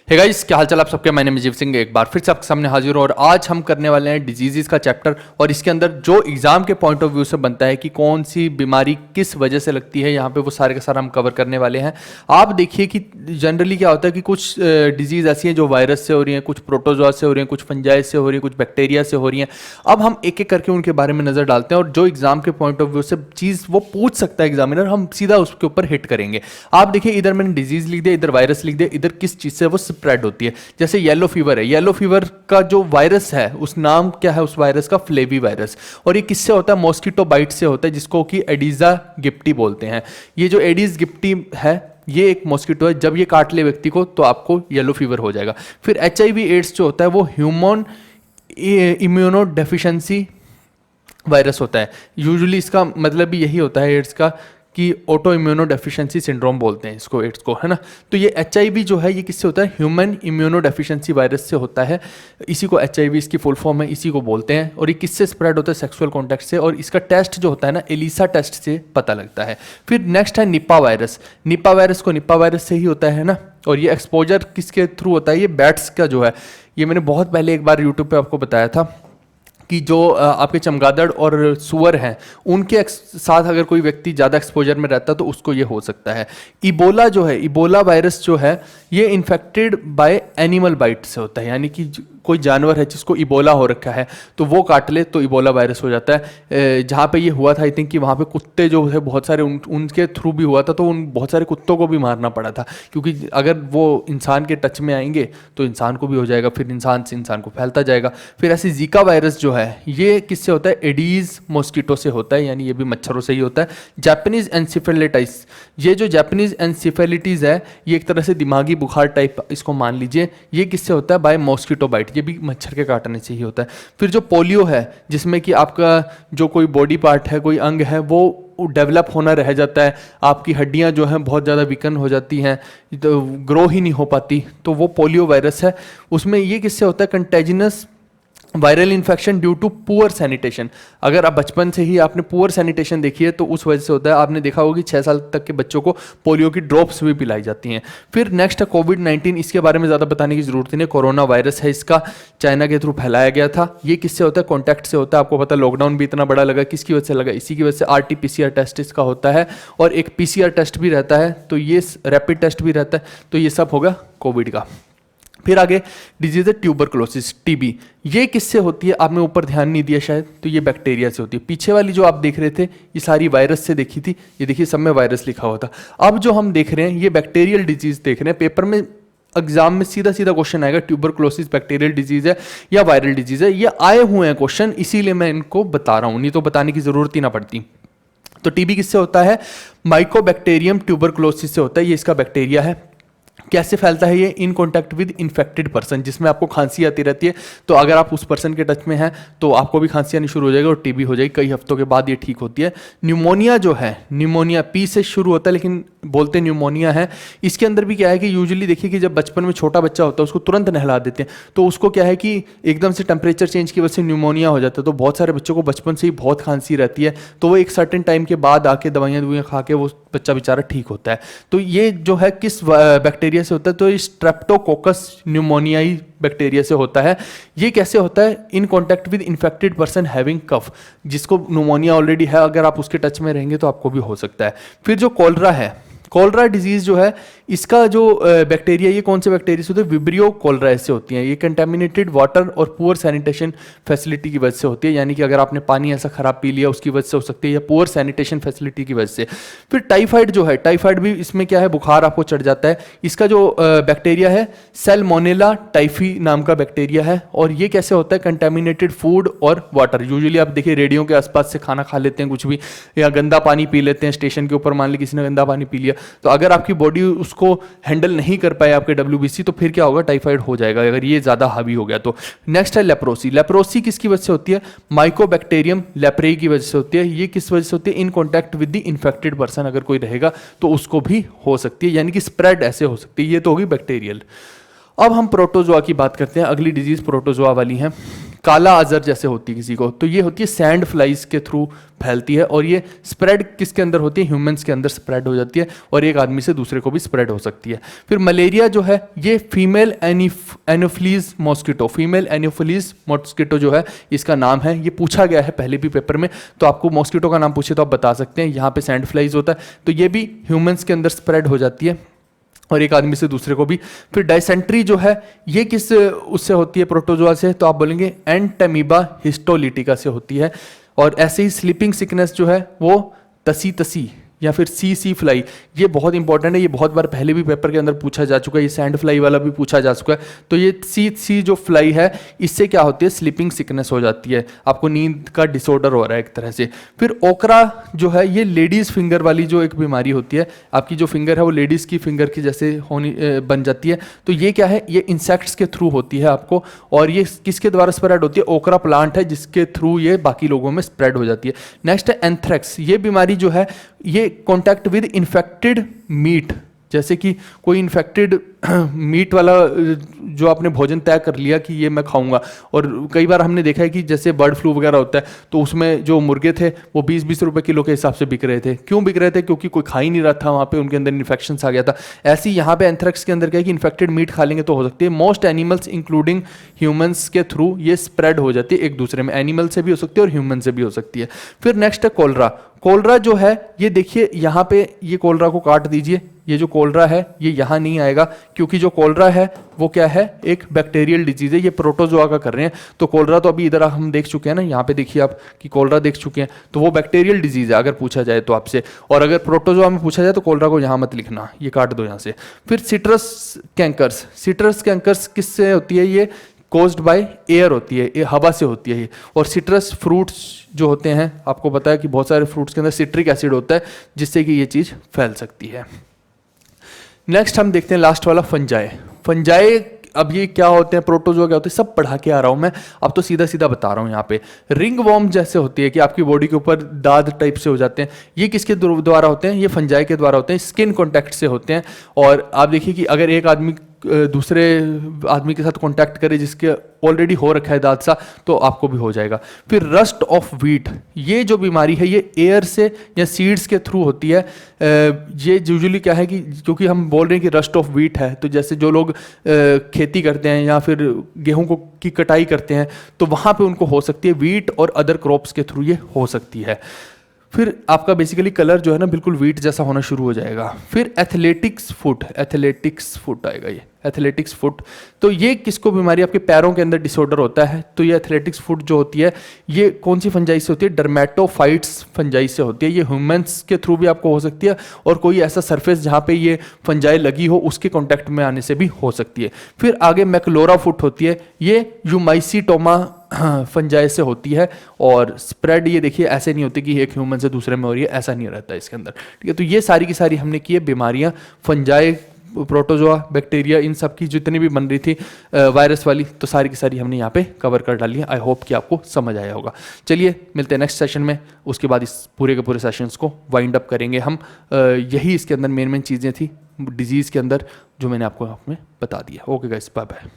Hey guys, क्या हालचाल आप सबके। मैंने जीव सिंह एक बार फिर से आपके सामने हाजिर हूँ और आज हम करने वाले हैं डिजीज़ का चैप्टर। और इसके अंदर जो एग्जाम के पॉइंट ऑफ व्यू से बनता है कि कौन सी बीमारी किस वजह से लगती है, यहाँ पे वो सारे का सारा हम कवर करने वाले हैं। आप देखिए कि जनरली क्या होता है कि कुछ डिजीज़ ऐसी हैं जो वायरस से हो रही हैं, कुछ प्रोटोजोआ से हो रही हैं, कुछ फंजाई से हो रही हैं, कुछ बैक्टीरिया से हो रही हैं। अब हम एक एक करके उनके बारे में नज़र डालते हैं और जो एग्जाम के पॉइंट ऑफ व्यू से चीज़ वो पूछ सकता है एग्जामिनर, हम सीधा उसके ऊपर हिट करेंगे। आप देखिए, इधर मैंने डिजीज़ लिख दिया, इधर वायरस लिख दिया, इधर किस चीज़ से वो स्प्रेड होती है। जैसे येलो फीवर है, येलो फीवर का जो वायरस है उस नाम क्या है उस वायरस का, फ्लेवी वायरस। और ये किससे होता है? मॉस्किटो बाइट से होता है, जिसको कि एडिस गिप्टी बोलते हैं। ये जो एडिस गिप्टी है ये एक मॉस्किटो है, जब ये काट ले व्यक्ति को तो आपको येलो फीवर हो जाएगा। फिर HIV एड्स जो होता है वो ह्यूमन इम्यूनो डेफिशिएंसी वायरस होता है। यूजुअली इसका मतलब भी यही होता है एड्स का कि ऑटो इम्यूनो डेफिशिएंसी सिंड्रोम बोलते हैं इसको, एड्स को, है ना। तो ये HIV जो है ये किससे होता है? ह्यूमन इम्यूनो डेफिशिएंसी वायरस से होता है। इसी को HIV इसकी फुल फॉर्म है, इसी को बोलते हैं। और ये किससे स्प्रेड होता है? सेक्सुअल कॉन्टैक्ट से। और इसका टेस्ट जो होता है ना, एलिसा टेस्ट से पता लगता है। फिर नेक्स्ट है निपा वायरस। निपा वायरस को निपा वायरस से ही होता है ना। और ये एक्सपोजर किसके थ्रू होता है? ये बैट्स का जो है, ये मैंने बहुत पहले एक बार यूट्यूब पे आपको बताया था कि जो आपके चमगादड़ और सुअर हैं उनके साथ अगर कोई व्यक्ति ज़्यादा एक्सपोजर में रहता है तो उसको ये हो सकता है। इबोला जो है, इबोला वायरस जो है ये इन्फेक्टेड बाय एनिमल बाइट से होता है। यानी कि कोई जानवर है जिसको इबोला हो रखा है तो वो काट ले तो इबोला वायरस हो जाता है। जहाँ पे ये हुआ था, आई थिंक कि वहाँ पे कुत्ते जो है बहुत सारे उनके थ्रू भी हुआ था, तो उन बहुत सारे कुत्तों को भी मारना पड़ा था, क्योंकि अगर वो इंसान के टच में आएंगे तो इंसान को भी हो जाएगा, फिर इंसान से इंसान को फैलता जाएगा। फिर ऐसे जीका वायरस जो है ये किससे होता है? एडीज मॉस्किटो से होता है, यानी ये भी मच्छरों से ही होता है। जापानीज एनसेफेलाइटिस, ये जो जापानीज एनसेफेलाइटिस है ये एक तरह से दिमागी बुखार टाइप इसको मान लीजिए, ये किससे होता है? बाय मॉस्किटो बाइट, ये भी मच्छर के काटने से ही होता है। फिर जो पोलियो है, जिसमें कि आपका जो कोई बॉडी पार्ट है, कोई अंग है, वो डेवलप होना रह जाता है, आपकी हड्डियां जो हैं बहुत ज़्यादा वीकन हो जाती हैं, तो ग्रो ही नहीं हो पाती, तो वो पोलियो वायरस है। उसमें ये किससे होता है? Contagious viral infection due to poor sanitation. अगर आप बचपन से ही आपने पुअर सैनिटेशन देखी है तो उस वजह से होता है। आपने देखा होगा कि 6 साल तक के बच्चों को पोलियो की ड्रॉप्स भी पिलाई जाती हैं। फिर नेक्स्ट है कोविड-19। इसके बारे में ज़्यादा बताने की जरूरत नहीं है, कोरोना वायरस है, इसका चाइना के थ्रू फैलाया गया था। ये किससे होता है? कॉन्टैक्ट से होता है। आपको पता, लॉकडाउन भी इतना बड़ा लगा, किसकी वजह से लगा? इसी की वजह से। RT-PCR टेस्ट इसका होता है और एक PCR टेस्ट भी रहता है, तो ये रैपिड टेस्ट भी रहता है। तो ये सब होगा कोविड का। फिर आगे डिजीज है ट्यूबरकुलोसिस, TB। ये किससे होती है? आपने ऊपर ध्यान नहीं दिया शायद, तो ये बैक्टीरिया से होती है। पीछे वाली जो आप देख रहे थे ये सारी वायरस से देखी थी, ये देखिए सब में वायरस लिखा हुआ था। अब जो हम देख रहे हैं ये बैक्टीरियल डिजीज देख रहे हैं। पेपर में एग्जाम में सीधा सीधा क्वेश्चन आएगा, ट्यूबरकुलोसिस बैक्टीरियल डिजीज है या वायरल डिजीज है। ये आए हुए हैं क्वेश्चन, इसीलिए मैं इनको बता रहा हूँ, नहीं तो बताने की जरूरत ही ना पड़ती। तो TB किससे होता है? माइकोबैक्टीरियम ट्यूबरकुलोसिस से होता है। ये इसका बैक्टीरिया है। कैसे फैलता है ये? इन कॉन्टैक्ट विद इन्फेक्टेड पर्सन, जिसमें आपको खांसी आती रहती है, तो अगर आप उस पर्सन के टच में हैं तो आपको भी खांसी आनी शुरू हो जाएगी और TB हो जाएगी। कई हफ्तों के बाद ये ठीक होती है। न्यूमोनिया जो है, न्यूमोनिया P से शुरू होता है लेकिन बोलते न्यूमोनिया है। इसके अंदर भी क्या है कि यूजुअली देखिए कि जब बचपन में छोटा बच्चा होता है उसको तुरंत नहला देते हैं, तो उसको क्या है कि एकदम से टेम्परेचर चेंज की वजह से न्यूमोनिया हो जाता है। तो बहुत सारे बच्चों को बचपन से ही बहुत खांसी रहती है, तो वो एक सर्टेन टाइम के बाद आके दवाइयाँ खा के वो बच्चा बेचारा ठीक होता है। तो ये जो है किस बैक्टीरिया से होता है? तो स्ट्रेप्टोकोकस न्यूमोनियाई बैक्टीरिया से होता है। ये कैसे होता है? In contact with infected person having cough, जिसको न्यूमोनिया ऑलरेडी है, अगर आप उसके टच में रहेंगे तो आपको भी हो सकता है। फिर जो कॉलरा है, कॉलरा डिजीज जो है इसका जो बैक्टीरिया, ये कौन से बैक्टीरिया से होते हैं? विब्रियो कॉलरा से होती हैं। ये कंटेमिनेटेड वाटर और पुअर सैनिटेशन फैसिलिटी की वजह से होती है, यानी कि अगर आपने पानी ऐसा खराब पी लिया उसकी वजह से हो सकती है, या पुअर सैनिटेशन फैसिलिटी की वजह से। फिर टाइफाइड जो है, टाइफाइड भी इसमें क्या है? बुखार आपको चढ़ जाता है। इसका जो बैक्टीरिया है सैल्मोनेला टाइफी नाम का बैक्टीरिया है। और ये कैसे होता है? कंटेमिनेटेड फूड और वाटर। यूजुअली आप देखिए रेडियो के आसपास से खाना खा लेते हैं कुछ भी, या गंदा पानी पी लेते हैं स्टेशन के ऊपर, मान ली किसी ने गंदा पानी पी लिया, तो अगर आपकी बॉडी उसको हैंडल नहीं कर पाए आपके WBC, तो फिर क्या होगा? टाइफाइड हो जाएगा अगर ये ज्यादा हावी हो गया तो। नेक्स्ट है लेप्रोसी। लेप्रोसी किसकी वजह से होती है? माइकोबैक्टीरियम लेप्रेई की वजह से होती है। ये किस वजह से होती है? In contact with the infected person अगर कोई रहेगा तो उसको भी हो सकती है, यानी कि स्प्रेड ऐसे हो सकती है। ये तो होगी बैक्टीरियल। अब हम प्रोटोजोआ की बात करते हैं। अगली डिजीज प्रोटोजोआ वाली है। काला अजर जैसे होती है किसी को, तो ये होती है सैंड फ्लाइज के थ्रू फैलती है, और ये स्प्रेड किसके अंदर होती है, ह्यूमंस के अंदर स्प्रेड हो जाती है, और एक आदमी से दूसरे को भी स्प्रेड हो सकती है। फिर मलेरिया जो है ये female anopheles mosquito, female anopheles mosquito जो है इसका नाम है, ये पूछा गया है पहले भी पेपर में, तो आपको मॉस्किटो का नाम पूछे तो आप बता सकते हैं। यहाँ पे सैंड फ्लाइज होता है, तो ये भी ह्यूमंस के अंदर स्प्रेड हो जाती है और एक आदमी से दूसरे को भी। फिर डायसेंट्री जो है ये किस उससे होती है, प्रोटोजोआ से, तो आप बोलेंगे एंटेमीबा हिस्टोलिटिका से होती है। और ऐसे ही स्लीपिंग सिकनेस जो है वो तसी या फिर सी फ्लाई, ये बहुत इंपॉर्टेंट है, ये बहुत बार पहले भी पेपर के अंदर पूछा जा चुका है, ये सैंड फ्लाई वाला भी पूछा जा चुका है। तो ये सी जो फ्लाई है इससे क्या होती है, स्लीपिंग सिकनेस हो जाती है, आपको नींद का डिसऑर्डर हो रहा है एक तरह से। फिर ओकरा जो है ये लेडीज़ फिंगर वाली जो एक बीमारी होती है, आपकी जो फिंगर है वो लेडीज़ की फिंगर की जैसे होनी बन जाती है। तो ये क्या है, ये इंसेक्ट्स के थ्रू होती है आपको, और ये किसके द्वारा स्प्रेड होती है, ओकरा प्लांट है जिसके थ्रू ये बाकी लोगों में स्प्रेड हो जाती है। नेक्स्ट है एंथ्रेक्स, ये बीमारी जो है ये कॉन्टैक्ट विद इन्फेक्टेड मीट, जैसे कि कोई इन्फेक्टेड मीट वाला जो आपने भोजन तय कर लिया कि ये मैं खाऊंगा, और कई बार हमने देखा है कि जैसे बर्ड फ्लू वगैरह होता है तो उसमें जो मुर्गे थे वो 20-20 रुपए किलो के हिसाब से बिक रहे थे। क्यों बिक रहे थे, क्योंकि कोई खा ही नहीं रहा था, वहाँ पे उनके अंदर इन्फेक्शन आ गया था। ऐसे ही यहाँ पे एंथ्रेक्स के अंदर क्या है कि इन्फेक्टेड मीट खा लेंगे तो हो सकती है। मोस्ट एनिमल्स इंक्लूडिंग ह्यूमंस के थ्रू ये स्प्रेड हो जाती है एक दूसरे में, एनिमल से भी हो सकती है और ह्यूमन से भी हो सकती है। फिर नेक्स्ट है कोलरा। कोलरा जो है ये देखिए यहाँ पे, ये कोलरा को काट दीजिए, ये जो कोलरा है ये यहाँ नहीं आएगा, क्योंकि जो कोलरा है वो क्या है, एक बैक्टीरियल डिजीज है, ये प्रोटोजोआ का कर रहे हैं। तो कोलरा तो अभी इधर हम देख चुके हैं ना, यहाँ पे देखिए आप कि कोलरा देख चुके हैं, तो वो बैक्टीरियल डिजीज है अगर पूछा जाए तो आपसे। और अगर प्रोटोजोआ में पूछा जाए तो कोलरा को यहाँ मत लिखना, ये काट दो यहाँ से। फिर सिट्रस कैंकर्स, सिट्रस कैंकर्स किससे होती है, ये कोज्ड बाय एयर होती है, ये हवा से होती है ये। और सिट्रस फ्रूट्स जो होते हैं, आपको पता है कि बहुत सारे फ्रूट्स के अंदर सिट्रिक एसिड होता है जिससे कि ये चीज़ फैल सकती है। नेक्स्ट हम देखते हैं लास्ट वाला, फंजाई। फंजाई अब ये क्या होते हैं, प्रोटोजोआ क्या होते हैं, सब पढ़ा के आ रहा हूँ मैं, अब तो सीधा सीधा बता रहा हूँ। यहाँ पे रिंग वॉर्म जैसे होती है कि आपकी बॉडी के ऊपर दाद टाइप से हो जाते हैं, ये किसके द्वारा होते हैं, ये फंजाई के द्वारा होते हैं, स्किन कॉन्टैक्ट से होते हैं। और आप देखिए कि अगर एक आदमी दूसरे आदमी के साथ कांटेक्ट करे जिसके ऑलरेडी हो रखा है दाद सा, तो आपको भी हो जाएगा। फिर रस्ट ऑफ व्हीट, ये जो बीमारी है ये एयर से या सीड्स के थ्रू होती है। ये यूजुअली क्या है कि क्योंकि हम बोल रहे हैं कि रस्ट ऑफ व्हीट है, तो जैसे जो लोग खेती करते हैं या फिर गेहूं को की कटाई करते हैं तो वहाँ पे उनको हो सकती है, व्हीट और अदर क्रॉप्स के थ्रू ये हो सकती है। फिर आपका बेसिकली कलर जो है ना बिल्कुल व्हीट जैसा होना शुरू हो जाएगा। फिर एथलेटिक्स फुट आएगा, ये एथलेटिक्स फुट। तो ये किसको बीमारी, आपके पैरों के अंदर डिसऑर्डर होता है, तो ये एथलेटिक्स फुट जो होती है ये कौन सी फंजाई से होती है, डर्मेटोफाइट्स फंजाई से होती है। ये ह्यूमंस के थ्रू भी आपको हो सकती है, और कोई ऐसा सरफेस जहाँ पे ये फंजाई लगी हो उसके कॉन्टैक्ट में आने से भी हो सकती है। फिर आगे मैक्लोरा फुट होती है, ये यूमाइसीटोमा फंजाई से होती है, और स्प्रेड ये देखिए ऐसे नहीं होती कि एक ह्यूमन से दूसरे में हो रही है, ऐसा नहीं रहता है इसके अंदर, ठीक है। तो ये सारी की सारी हमने की है बीमारियां, फंजाई, प्रोटोजोआ, बैक्टीरिया, इन सब की जितनी भी बन रही थी वायरस वाली, तो सारी की सारी हमने यहाँ पे कवर कर डाली है। आई होप कि आपको समझ आया होगा। चलिए मिलते हैं नेक्स्ट सेशन में, उसके बाद इस पूरे के पूरे सेशंस को वाइंड अप करेंगे हम। यही इसके अंदर मेन चीज़ें थी डिजीज़ के अंदर जो मैंने आपको बता दिया। Okay guys, bye bye.